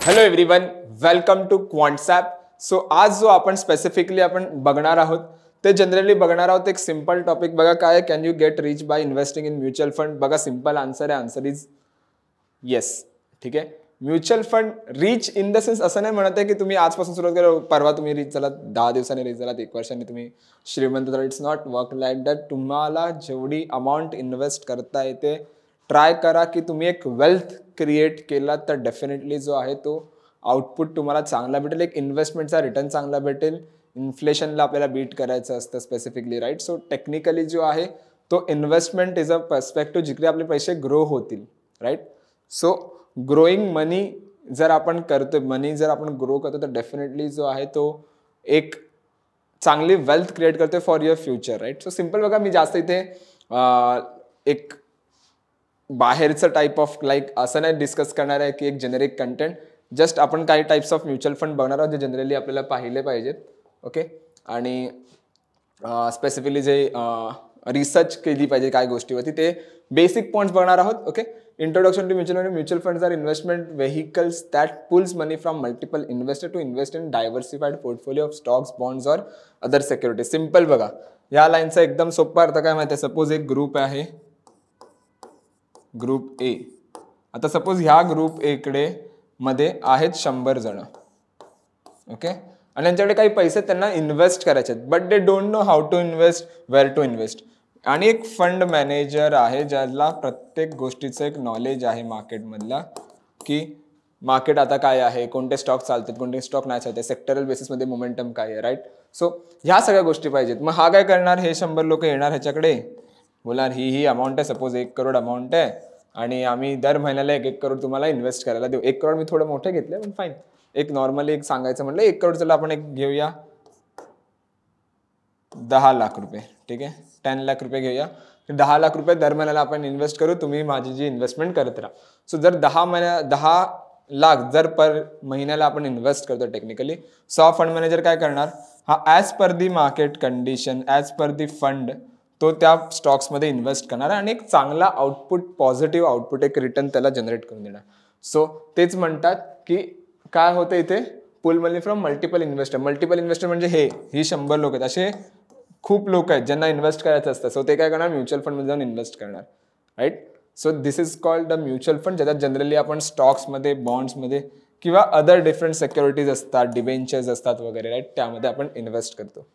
Hello everyone, welcome to Quantsapp. So आज जो आपण स्पेसिफिकली आपण बघणार आहोत ते जनरली बघणार आहोत एक सिंपल टॉपिक. बघा काय, can you get rich by investing in mutual fund. बघा सिंपल आन्सर आहे, आन्सर इज येस. ठीक आहे, mutual fund rich in the sense असं नाही म्हणत आहे की तुम्ही आजपासून सुरुवात करा परवा तुम्ही रिच झालात, 10 दिवसांनी रिच झालात, 1 वर्षांनी तुम्ही श्रीमंत झालात. It's not work like that. तुम्हाला जेवढी अमाऊंट इन्व्हेस्ट करता येते ट्राय करा की तुम्ही एक वेल्थ क्रिएट केला तर डेफिनेटली जो आहे तो आउटपुट तुम्हाला चांगला भेटेल, एक इन्व्हेस्टमेंटचा रिटर्न चांगला भेटेल. इन्फ्लेशनला आपल्याला बीट करायचं असतं स्पेसिफिकली, राईट. सो टेक्निकली जो आहे तो इन्व्हेस्टमेंट इज अ पर्स्पेक्टिव्ह जिकडे आपले पैसे ग्रो होतील, राईट. सो ग्रोईंग मनी जर आपण करतो, मनी जर आपण ग्रो करतो तर डेफिनेटली जो आहे तो एक चांगली वेल्थ क्रिएट करतो for your future, right. So simple बघा, मी जास्त इथे एक बाहेरचं टाईप ऑफ लाईक असं नाही डिस्कस करणार आहे की एक जेनेरिक कंटेंट. जस्ट आपण काही टाईप्स ऑफ म्युच्युअल फंड बघणार आहोत जे जनरली आपल्याला पाहिले पाहिजेत. ओके, आणि स्पेसिफिकली जे रिसर्च केली पाहिजे काय गोष्टीवरती ते बेसिक पॉईंट्स बघणार आहोत. Okay, introduction to mutual fund. Mutual funds are investment vehicles that pulls money from multiple investor to invest in diversified portfolio of stocks, bonds or other securities. Simple बघा, या लाईनचा एकदम सोपा अर्थ काय माहिती आहे. सपोज एक ग्रुप आहे, ग्रुप ए. आता सपोज ह्या ग्रुप ए कडे मध्ये आहेत 100 जण. ओके, आणि त्यांच्याकडे काही पैसे त्यांना इन्व्हेस्ट करायचे आहेत, but they don't know how to invest, where to invest. आणि एक फंड मॅनेजर आहे ज्याला प्रत्येक गोष्टीचं एक नॉलेज आहे मार्केटमधला, की मार्केट आता काय आहे, कोणते स्टॉक चालतात, कोणते स्टॉक नाही चालते, सेक्टरल बेसिसमध्ये मोमेंटम काय आहे, राईट. सो ह्या सगळ्या गोष्टी पाहिजेत. मग हा काय करणार, हे 100 लोक येणार ह्याच्याकडे, बोलणार ही अमाऊंट आहे, सपोज 1 करोड अमाऊंट आहे आणि आम्ही दर महिन्याला 1 करोड तुम्हाला इन्व्हेस्ट करायला देऊ. 1 करोड मी थोडं मोठे घेतले पण फाईन. एक नॉर्मली एक सांगायचं म्हटलं 1 करोड, चला आपण एक घेऊया 10 लाख रुपये. ठीक आहे, 10 लाख रुपये घेऊया. 10 लाख रुपये दर महिन्याला आपण इन्व्हेस्ट करू, तुम्ही माझी जी इन्व्हेस्टमेंट करत राहा. सो जर 10 लाख जर पर महिन्याला आपण इन्व्हेस्ट करतो टेक्निकली, सो हा फंड मॅनेजर काय करणार, हा as per the market condition, as per the fund तो त्या स्टॉक्समध्ये इन्व्हेस्ट करणार आणि एक चांगला आउटपुट, पॉझिटिव्ह आउटपुट, एक रिटर्न त्याला जनरेट करून देणार. सो तेच म्हणतात की काय होतं इथे, pool money from multiple investor. Multiple investor म्हणजे ही 100 लोक आहेत, असे खूप लोक आहेत ज्यांना इन्व्हेस्ट करायचं असतं. सो ते काय करणार, म्युच्युअल फंडमध्ये जाऊन इन्व्हेस्ट करणार, right. So this is called the mutual fund, ज्याच्यात जनरली आपण स्टॉक्समध्ये, बॉन्ड्समध्ये किंवा अदर डिफरंट सिक्युरिटीज असतात, डिबेंचर्स असतात वगैरे, राईट, त्यामध्ये आपण इन्व्हेस्ट करतो.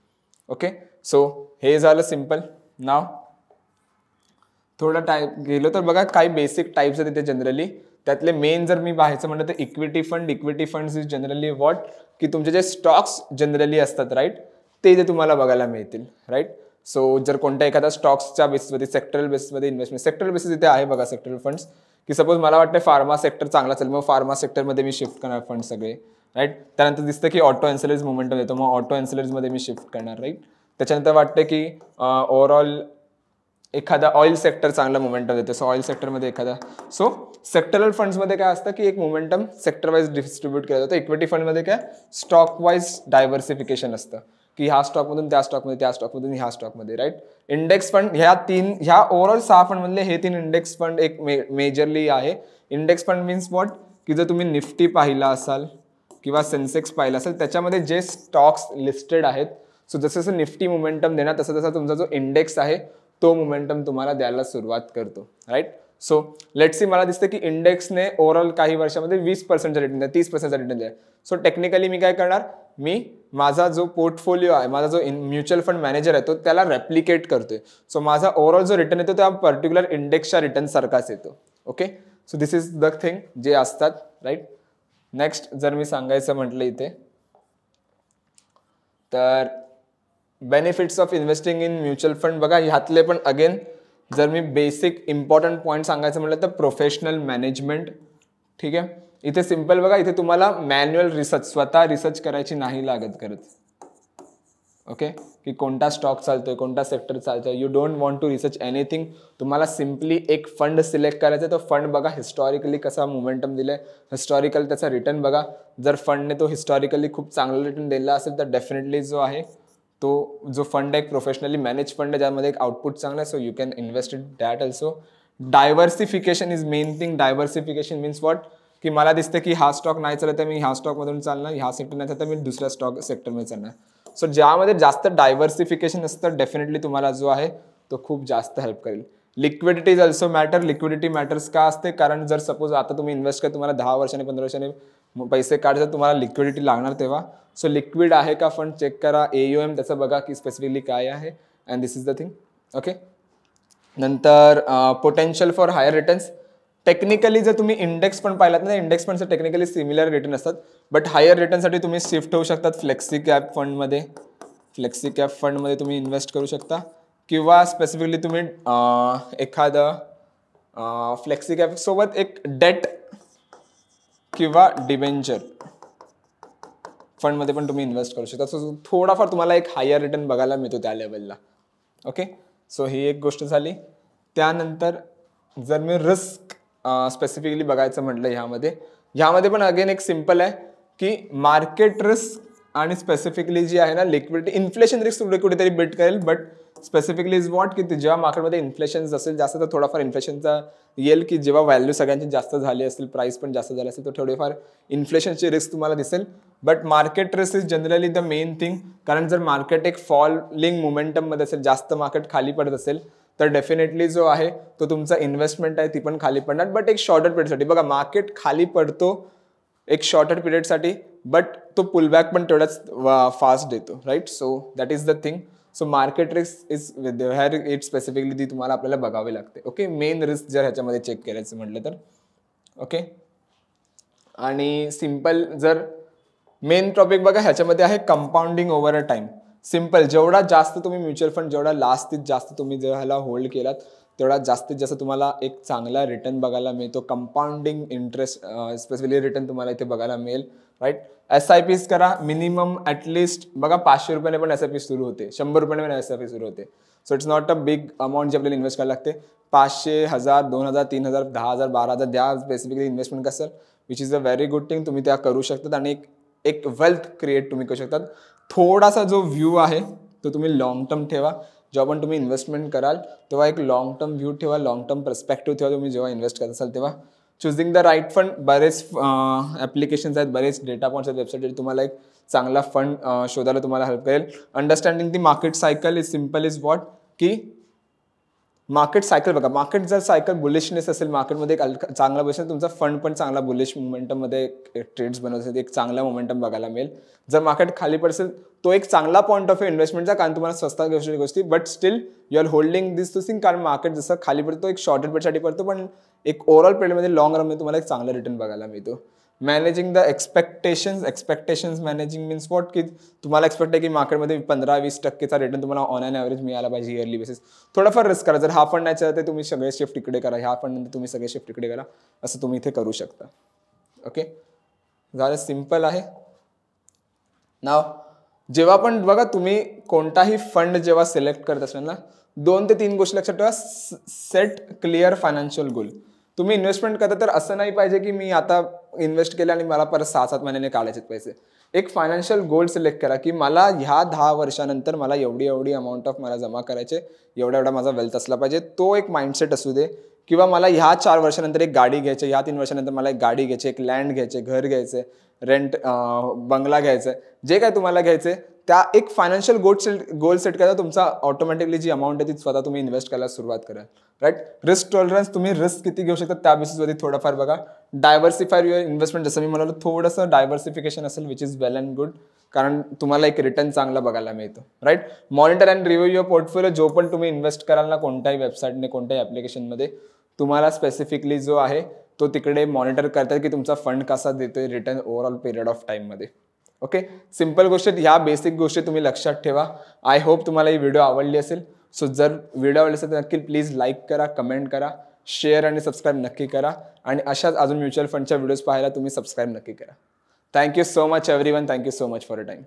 ओके, सो हे झालं सिम्पल. नाव थोडं टाईप गेलो तर बघा काही बेसिक टाईप्स आहेत तिथे जनरली. त्यातले मेन जर मी पाहायचं म्हणलं तर equity fund. Equity funds is generally what, की तुमचे जे स्टॉक्स जनरली असतात, राईट, ते जे तुम्हाला बघायला मिळतील, राईट. सो जर कोणत्या एखाद्या स्टॉक्सच्या बेसिसमध्ये, सेक्टरल बेसिसमध्ये इन्व्हेस्टमेंट, सेक्टरल बेसिस इथे आहे बघा, सेक्टरल फंड्स, की सपोज मला वाटतं फार्मा सेक्टर चांगला असेल, मग फार्मा सेक्टरमध्ये मी शिफ्ट करणार फंड सगळे, राईट. त्यानंतर दिसतं की ऑटो एन्सिलरीज मोमेंटम देतो, मग ऑटो एन्सिलरीजमध्ये मी शिफ्ट करणार, राईट. त्याच्यानंतर वाटतं की ओव्हरऑल एखादा ऑइल सेक्टर चांगला मोमेंटम देतो, सो ऑइल सेक्टरमध्ये एखादा. सो सेक्टरल फंड्समध्ये काय असतं की एक मोमेंटम सेक्टर वाईज डिस्ट्रीब्यूट केलं जातं. इक्विटी फंडमध्ये काय स्टॉक वाईज डायव्हर्सिफिकेशन असतं, की ह्या स्टॉकमधून त्या स्टॉकमध्ये, त्या स्टॉकमधून ह्या स्टॉकमध्ये, राईट. इंडेक्स फंड, ह्या ओव्हरऑल 6 फंडमधले हे 3 इंडेक्स फंड एक मेजरली आहे. इंडेक्स फंड मीन्स व्हॉट, की जर तुम्ही निफ्टी पाहिला असाल किंवा सेन्सेक्स पाहिला असेल, त्याच्यामध्ये जे स्टॉक्स लिस्टेड आहेत, सो जसं जसं निफ्टी मोमेंटम देणार तसं तसा तुमचा जो इंडेक्स आहे तो मोमेंटम तुम्हाला द्यायला सुरुवात करतो, राईट. सो लेट्स सी, मला दिसतं की इंडेक्सने ओव्हरऑल काही वर्षामध्ये 20%चा रिटर्न द्या, 30%चा रिटर्न द्या. सो टेक्निकली मी काय करणार, मी माझा जो पोर्टफोलिओ आहे, माझा जो म्युच्युअल फंड मॅनेजर आहे तो त्याला रेप्लिकेट करतोय. सो माझा ओव्हरऑल जो रिटर्न येतो त्या पर्टिक्युलर इंडेक्सच्या रिटर्न सारखाच येतो. Okay, so this is the thing जे असतात, राईट. नेक्स्ट जर मी सांगायचं म्हटलं इथे तर benefits of investing in mutual fund. बघा ह्यातले पण अगेन जर मी बेसिक इम्पॉर्टंट पॉईंट सांगायचं म्हटलं तर प्रोफेशनल मॅनेजमेंट. ठीक आहे, इथे सिम्पल बघा, इथे तुम्हाला मॅन्युअल रिसर्च, स्वतः रिसर्च करायची नाही लागत करत. ओके, की कोणता स्टॉक चालतोय, कोणता सेक्टर चालतोय, you don't want to research anything. तुम्हाला सिम्पली एक फंड सिलेक्ट करायचा आहे, तो फंड बघा हिस्टॉरिकली कसा मोमेंटम दिलाय, हिस्टॉरिकल त्याचा रिटर्न बघा. जर फंडने तो हिस्टॉरिकली खूप चांगला रिटर्न दिला असेल तर डेफिनेटली जो आहे तो जो फंड आहे प्रोफेशनली मॅनेज फंड आहे, ज्यामध्ये एक आउटपुट चांगला आहे, so you can invest in that also. Diversification is main thing. Diversification means what, की मला दिसते की हा स्टॉक नाही चालत आहे, मी ह्या स्टॉकमधून चालणार, ह्या सेक्टर नाही चालत, मी दुसऱ्या स्टॉक सेक्टरमध्ये चालणार. सो ज्यामध्ये जास्त डायव्हर्सिफिकेशन असतं डेफिनेटली तुम्हाला जो आहे तो खूप जास्त हेल्प करेल. Liquidity is also matter. Liquidity matters का असते, कारण जर सपोज आता तुम्ही इन्व्हेस्ट करा, तुम्हाला 10 वर्षांनी 15 वर्षांनी पैसे काढायचे, तुम्हाला लिक्विडिटी लागणार तेव्हा. सो लिक्विड आहे का फंड चेक करा, AUM त्याचं बघा की स्पेसिफिकली काय आहे, and this is the thing. Okay. नंतर potential for higher returns. Technically जर तुम्ही इंडेक्स पण पाहिलात ना, इंडेक्स फंडचे टेक्निकली सिमिलर रिटर्न असतात, बट हायर रिटर्नसाठी तुम्ही शिफ्ट होऊ शकतात फ्लेक्सी कॅप फंडमध्ये. फ्लेक्सी कॅप फंडमध्ये तुम्ही इन्व्हेस्ट करू शकता, किंवा स्पेसिफिकली तुम्ही एखादं फ्लेक्सी कॅप सोबत एक डेट किंवा डिबेंचर फंडमध्ये पण तुम्ही इन्व्हेस्ट करू शकता. सो थोडाफार तुम्हाला एक हायर रिटर्न बघायला मिळतो त्या लेवलला. ओके. सो ही एक गोष्ट झाली. त्यानंतर जर मी रिस्क स्पेसिफिकली बघायचं म्हटलं ह्यामध्ये पण अगेन एक सिम्पल आहे की मार्केट रिस्क आणि स्पेसिफिकली जी आहे ना लिक्विडिटी, इन्फ्लेशन रिस्क कुठेतरी बिट करेल, बट स्पेसिफिकली इज वॉट की जेव्हा मार्केटमध्ये इन्फ्लेशन असेल जास्त, तर थोडाफार इन्फ्लेशनचा येईल की जेव्हा व्हॅल्यू सगळ्यांची जास्त झाली असेल, प्राइस पण जास्त झाली असेल, तर थोडेफार इन्फ्लेशनची रिस्क तुम्हाला दिसेल. But market risk is generally the main thing, कारण जर मार्केट एक फॉलिंग मोमेंटममध्ये असेल, जास्त मार्केट खाली पडत असेल, तर डेफिनेटली जो आहे तो तुमचा इन्व्हेस्टमेंट आहे ती पण खाली पडणार, बट एक शॉर्टर पिरियडसाठी. बघा मार्केट खाली पडतो एक शॉर्टर पिरियडसाठी, बट तो पुलबॅक पण तेवढाच फास्ट देतो, right. So that is the thing. So market risk is here it specifically ती तुम्हाला आपल्याला बघावी लागते. ओके. मेन रिस्क जर ह्याच्यामध्ये चेक करायचं म्हटलं तर. ओके. आणि सिम्पल जर मेन टॉपिक बघा ह्याच्यामध्ये आहे compounding over a time. Simple, जेवढा जास्त तुम्ही म्युच्युअल फंड जेवढा जास्तीत जास्त तुम्ही जर ह्याला होल्ड केलात, तेवढा जास्तीत जास्त तुम्हाला एक चांगला रिटर्न बघायला मिळतो. कंपाऊंडिंग इंटरेस्ट स्पेसिफिकली रिटर्न तुम्हाला इथे बघायला मिळेल, राईट. SIPs करा मिनिमम ॲटलिस्ट बघा 500 रुपयाने पण SIP सुरू होते, 100 रुपयाने पण SIP सुरू होते. So it's not a big amount जे आपल्याला इन्व्हेस्ट करायला लागते. 500, 1000, 2000, 3000, 10000, 12000 द्या बेसिकली इन्व्हेस्टमेंट कसं, which is a very good thing. तुम्ही त्या करू शकतात आणि एक वेल्थ क्रिएट तुम्ही करू शकतात. थोडासा जो व्ह्यू आहे तो तुम्ही लॉंग टर्म ठेवा. जेव्हा पण तुम्ही इन्व्हेस्टमेंट कराल तेव्हा एक लॉंग टर्म व्ह्यू ठेवा, लॉंग टर्म पर्स्पेक्टिव्ह ठेवा तुम्ही जेव्हा इन्व्हेस्ट करत असाल तेव्हा. चुझिंग द राईट फंड, बरेच ॲप्लिकेशन्स आहेत, बरेच डेटा पॉईंट्स आहेत वेबसाईट, तुम्हाला एक चांगला फंड शोधायला तुम्हाला हेल्प करेल. Understanding the market cycle is simple is what की मार्केट सायकल बघा, मार्केट जर सायकल बुलिशनेस असेल, मार्केटमध्ये एक चांगला बुलिश, तुमचा फंड पण चांगला बुलिश मोमेंटममध्ये ट्रेड्स बनवत एक चांगला मोमेंटम बघायला मिळेल. जर मार्केट खाली पडेल तो एक चांगला पॉईंट ऑफ व्ह्यू इन्व्हेस्टमेंटचा, कारण तुम्हाला स्वस्त गोष्टी, but still you are holding this two thing, कारण मार्केट जसं खाली पडतो एक शॉर्टर पिरियडसाठी पडतो, पण एक ओव्हरऑल पिरियडमध्ये लॉंग रनमध्ये तुम्हाला एक चांगला रिटर्न बघायला मिळतो. Managing the expectations managing means what की तुम्हाला एक्सपेक्ट आहे की मार्केटमध्ये 15-20% रिटर्न तुम्हाला ऑन अँड ॲव्हरेज मिळाला पाहिजे इयरली बेसिस. थोडाफार रिस्क करा. जर हा फंड नाही चालत तुम्ही सगळे शिफ्ट इकडे करा, ह्या फंड नंतर तुम्ही सगळे शिफ्ट इकडे करा, असं तुम्ही इथे करू शकता. ओके. झालं, सिम्पल आहे. नाव जेव्हा पण बघा तुम्ही कोणताही फंड जेव्हा सिलेक्ट करत असाल ना, 2 ते 3 गोष्टी लक्षात ठेवा. सेट क्लिअर फायनान्शियल गोल. तुम्ही इन्व्हेस्टमेंट करता तर असं नाही पाहिजे की मी आता इन्व्हेस्ट केलं आणि मला परत 6-7 महिन्याने काढायचे पैसे. एक फायनान्शियल गोल सिलेक्ट करा की मला ह्या 10 वर्षानंतर मला एवढी अमाऊंट ऑफ मला जमा करायचे, एवढा माझा वेल्थ असला पाहिजे, तो एक माइंडसेट असू दे. किंवा मला ह्या 4 वर्षानंतर एक गाडी घ्यायची, ह्या 3 वर्षानंतर मला एक गाडी घ्यायची, एक लँड घ्यायचे, घर घ्यायचे, रेंट बंगला घ्यायचं, जे काय तुम्हाला घ्यायचं त्या एक फायनान्शियल गोल सेट करा. तुमचा ऑटोमॅटिकली जी अमाऊंट आहे ती स्वतः तुम्ही इन्व्हेस्ट करायला सुरुवात करा, राईट. रिस्क टॉलरन्स, तुम्ही रिस्क किती घेऊ शकता त्या बेसिसवरती थोडंफार बघा. डायव्हर्सिफाय युअर इन्व्हेस्टमेंट, जसं मी म्हणालो थोडंसं डायव्हर्सिफिकेशन असेल which is well and good, कारण तुम्हाला एक रिटर्न चांगला बघायला मिळतो, right. Monitor and review your portfolio. जो पण तुम्ही इन्व्हेस्ट कराल ना कोणत्याही वेबसाईटने, कोणत्याही ॲप्लिकेशनमध्ये, तुम्हाला स्पेसिफिकली जो आहे तो तिकडे मॉनिटर करतात की तुमचा फंड कसा देतोय रिटर्न ओव्हरऑल पिरियड ऑफ टाईममध्ये. ओके. सिम्पल गोष्ट, ह्या बेसिक गोष्टी तुम्ही लक्षात ठेवा. आय होप तुम्हाला ही व्हिडिओ आवडली असेल. सो जर व्हिडिओ आवडली असेल तर नक्की प्लीज लाईक करा, कमेंट करा, शेअर आणि सबस्क्राईब नक्की करा. आणि अशाच अजून म्युच्युअल फंडच्या व्हिडिओज पाहायला तुम्ही सबस्क्राईब नक्की करा. Thank you so much everyone. Thank you so much for a time.